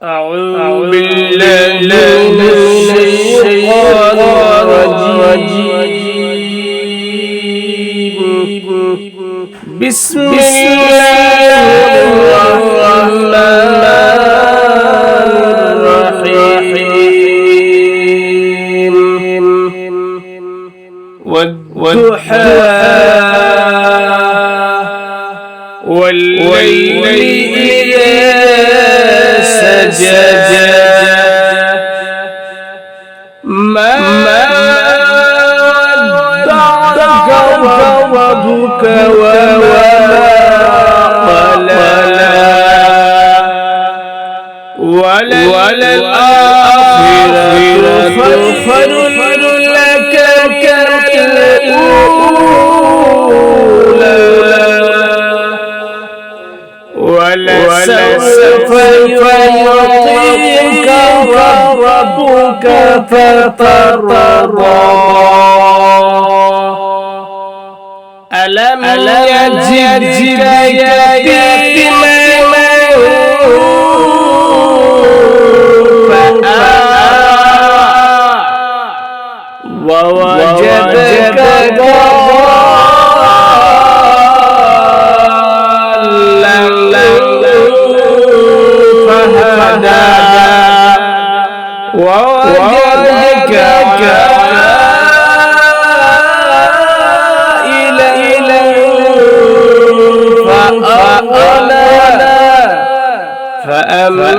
أعوذ بالله من الشيطان الرجيم. بسم الله الرحمن الرحيم. والضحى والليل إذا سجى ما ودعك ربك وما قلى وللآخرة خير لك من الأولى ولسوف يعطيك ربك فترضى. ألم يجدك يتيما فآوى ووجدك فهدى ووجدك عائلا فأغنى فأما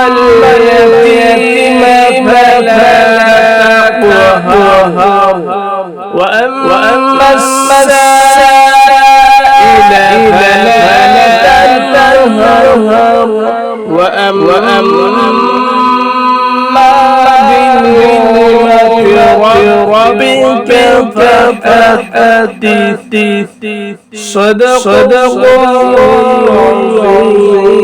اليتيم فلا تقهر وأما السائل فلا تنهر وأما بنعمة ربك فحدث. صدق الله العظيم.